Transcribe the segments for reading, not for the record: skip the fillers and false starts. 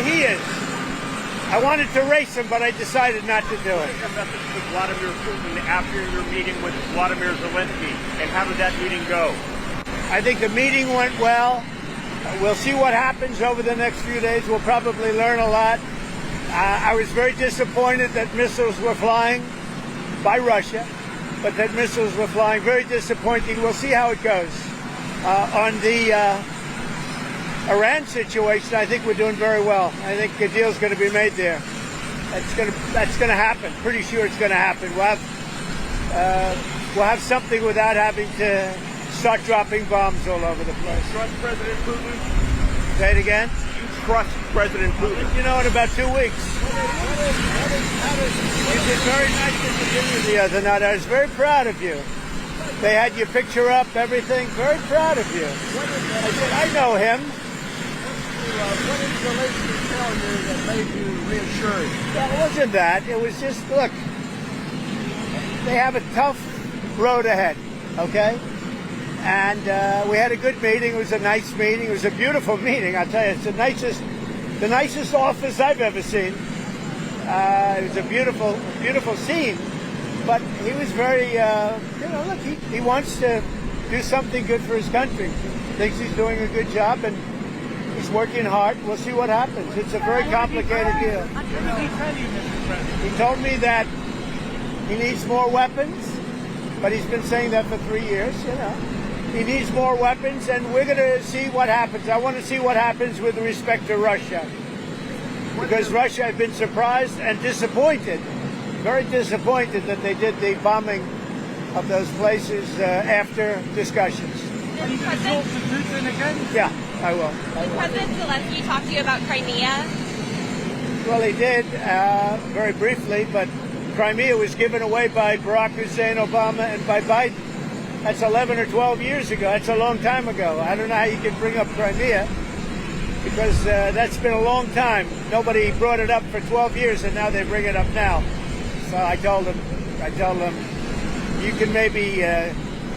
he is. I wanted to race him, but I decided not to do it. Your message to Volodymyr Putin after your meeting with Volodymyr Zelensky, and how did that meeting go? I think the meeting went well. We'll see what happens over the next few days. We'll probably learn a lot. I was very disappointed that missiles were flying by Russia, but that missiles were flying. Very disappointing. We'll see how it goes. On the Iran situation, I think we're doing very well. I think a deal's going to be made there. That's going to happen. Pretty sure it's going to happen. We'll have something without having to start dropping bombs all over the place. Trust President Putin? Say it again. You trust President Putin? You know, in about 2 weeks. You did very nice at the dinner the other night. I was very proud of you. They had your picture up, everything. Very proud of you. I said, I know him. What did Zelensky tell you that made you reassured? Well, it wasn't that. It was just, look, they have a tough road ahead, okay? And we had a good meeting. It was a nice meeting. It was a beautiful meeting. I'll tell you, it's the nicest office I've ever seen. It was a beautiful, beautiful scene. But he was very, look, he wants to do something good for his country. Thinks he's doing a good job, and he's working hard. We'll see what happens. It's a very complicated deal. What did he tell you, Mr. President? He told me that he needs more weapons, but he's been saying that for 3 years, He needs more weapons, and we're going to see what happens. I want to see what happens with respect to Russia. Because Russia, I've been surprised and disappointed, very disappointed that they did the bombing of those places after discussions. Did President Putin again? Yeah, I will. Did President Zelensky talk to you about Crimea? Well, he did, very briefly, but Crimea was given away by Barack Hussein Obama and by Biden. That's 11 or 12 years ago. That's a long time ago. I don't know how you can bring up Crimea, because that's been a long time. Nobody brought it up for 12 years, and now they bring it up now. So I told them, you can maybe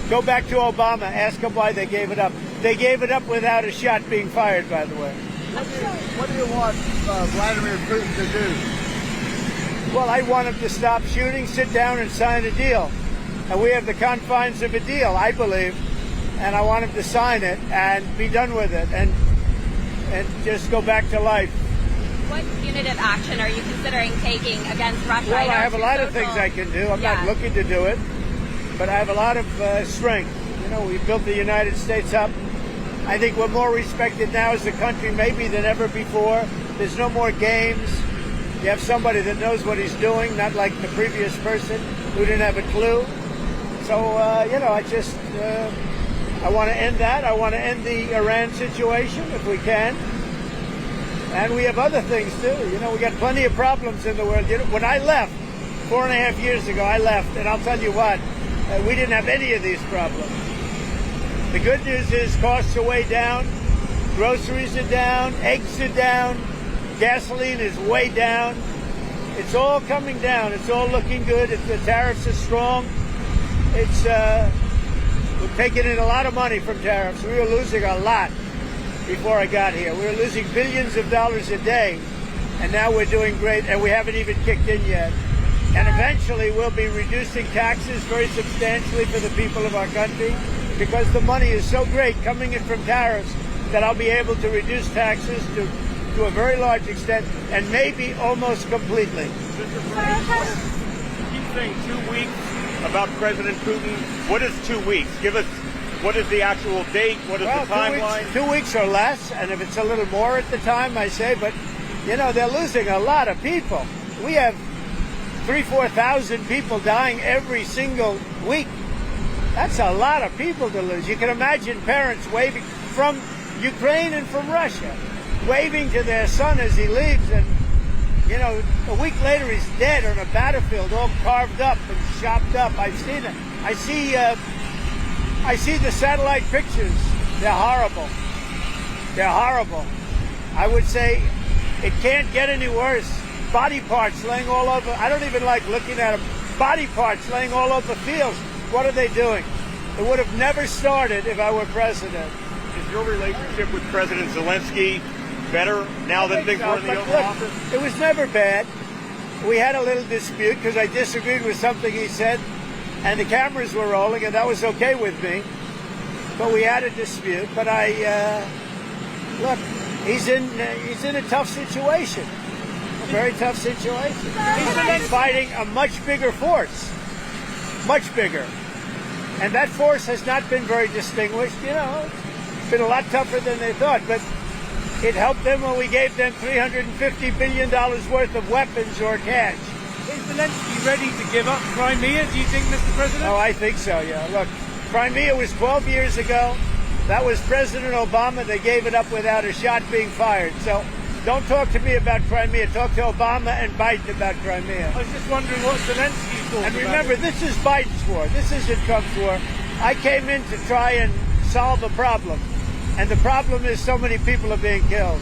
go back to Obama, ask him why they gave it up. They gave it up without a shot being fired, by the way. What do you want Vladimir Putin to do? Well, I want him to stop shooting, sit down, and sign a deal. And we have the confines of a deal, I believe, and I want him to sign it and be done with it and just go back to life. What punitive action are you considering taking against Russia? Well, I have a lot of things I can do. I'm not looking to do it, but I have a lot of strength. We've built the United States up. I think we're more respected now as a country maybe than ever before. There's no more games. You have somebody that knows what he's doing, not like the previous person who didn't have a clue. So, I want to end that. I want to end the Iran situation if we can. And we have other things, too. We got plenty of problems in the world. When I left 4.5 years ago, and I'll tell you what, we didn't have any of these problems. The good news is costs are way down, groceries are down, eggs are down, gasoline is way down. It's all coming down. It's all looking good. The tariffs are strong. We're taking in a lot of money from tariffs. We were losing a lot before I got here. We were losing billions of dollars a day, and now we're doing great, and we haven't even kicked in yet. And eventually we'll be reducing taxes very substantially for the people of our country, because the money is so great coming in from tariffs that I'll be able to reduce taxes to a very large extent, and maybe almost completely. Keep saying 2 weeks about President Putin. What is 2 weeks? Give us, what is the actual date? What is the timeline? 2 weeks or less, and if it's a little more at the time, I say, but, they're losing a lot of people. We have 3,000-4,000 people dying every single week. That's a lot of people to lose. You can imagine parents waving from Ukraine and from Russia, waving to their son as he leaves, and a week later he's dead on a battlefield, all carved up and chopped up. I've seen it. I see the satellite pictures. They're horrible. They're horrible. I would say it can't get any worse. Body parts laying all over. I don't even like looking at them. Body parts laying all over fields. What are they doing? It would have never started if I were president. Is your relationship with President Zelensky better now than things were in the But Oval look, Office? it was never bad. We had a little dispute because I disagreed with something he said, and the cameras were rolling, and that was okay with me. But we had a dispute. But look, he's in a tough situation, a very tough situation. He's fighting a much bigger force, much bigger, and that force has not been very distinguished. You know, it's been a lot tougher than they thought, but it helped them when we gave them $350 billion worth of weapons or cash. Is Zelensky ready to give up Crimea, do you think, Mr. President? Oh, I think so, yeah. Look, Crimea was 12 years ago. That was President Obama. They gave it up without a shot being fired. So don't talk to me about Crimea. Talk to Obama and Biden about Crimea. I was just wondering what Zelensky thought And about remember, it. this is Biden's war. This isn't Trump's war. I came in to try and solve a problem. And the problem is so many people are being killed.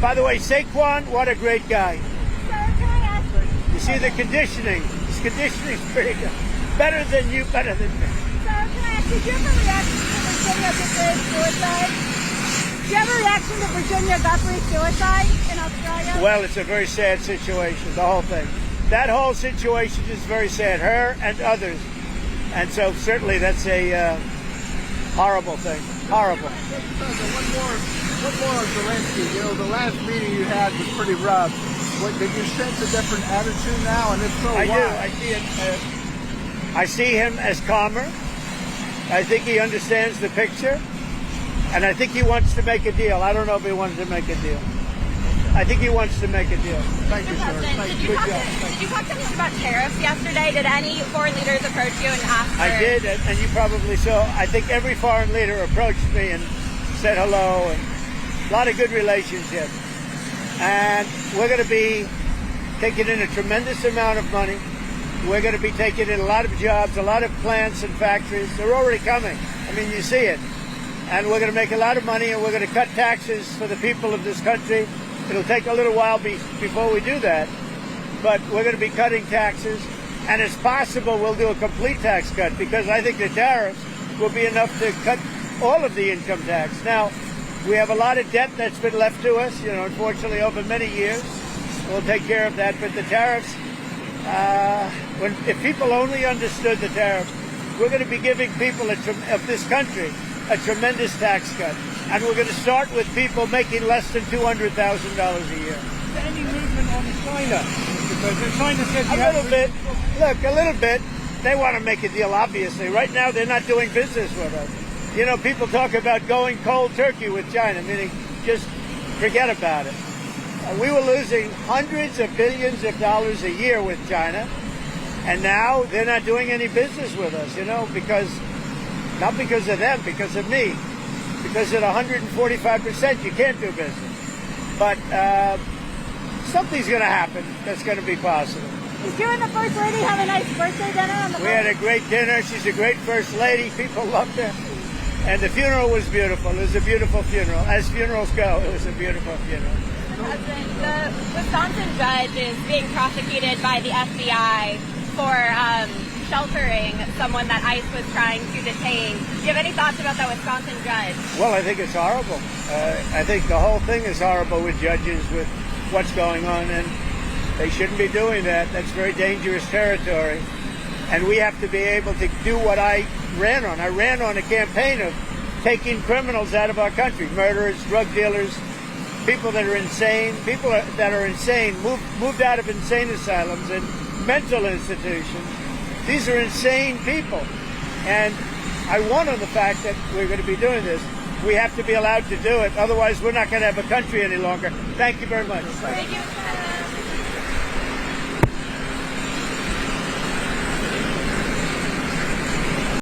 By the way, Saquon, what a great guy. Sir, can I ask you? You see the conditioning. His conditioning's pretty good. Better than you, better than me. Sir, can I ask you, do you have a reaction to Virginia Guthrie's suicide? Do you have a reaction to Virginia Guthrie's suicide in Australia? Well, it's a very sad situation, the whole thing. That whole situation is very sad, her and others. And so certainly that's a horrible thing. Horrible. One more on Zelensky. You know, the last meeting you had was pretty rough. Did you sense a different attitude now? And if so, I why? do. I see it. I see him as calmer. I think he understands the picture. And I think he wants to make a deal. I don't know if he wants to make a deal. I think he wants to make a deal. Thank you, sir. President, Thank did you. you talk to him about tariffs yesterday? Did any foreign leaders approach you and ask for... I did, and you probably saw. I think every foreign leader approached me and said hello, and a lot of good relationship. And we're going to be taking in a tremendous amount of money. We're going to be taking in a lot of jobs, a lot of plants and factories. They're already coming. I mean, you see it. And we're going to make a lot of money, and we're going to cut taxes for the people of this country. It'll take a little while before we do that, but we're going to be cutting taxes, and it's possible we'll do a complete tax cut because I think the tariffs will be enough to cut all of the income tax. Now, we have a lot of debt that's been left to us, you know, unfortunately over many years. We'll take care of that, but the tariffs, if people only understood the tariffs, we're going to be giving people of this country a tremendous tax cut. And we're going to start with people making less than $200,000 a year. Is there any movement on China, Mr. President? China said you A have little bit. Look, a little bit. They want to make a deal, obviously. Right now, they're not doing business with us. You know, people talk about going cold turkey with China, meaning just forget about it. We were losing hundreds of billions of dollars a year with China, and now they're not doing any business with us, you know, not because of them, because of me. Because at 145%, you can't do business. But something's going to happen that's going to be positive. Did you and the First Lady have a nice birthday dinner on the We had a great dinner. She's a great First Lady. People loved her. And the funeral was beautiful. It was a beautiful funeral. As funerals go, it was a beautiful funeral. President, the Wisconsin judge is being prosecuted by the FBI for sheltering someone that ICE was trying to detain. Do you have any thoughts about that Wisconsin judge? Well, I think it's horrible. I think the whole thing is horrible with judges, with what's going on, and they shouldn't be doing that. That's very dangerous territory. And we have to be able to do what I ran on. I ran on a campaign of taking criminals out of our country, murderers, drug dealers, people that are insane, moved out of insane asylums and mental institutions. These are insane people. And I won on the fact that we're going to be doing this. We have to be allowed to do it. Otherwise, we're not going to have a country any longer. Thank you very much. Thank you.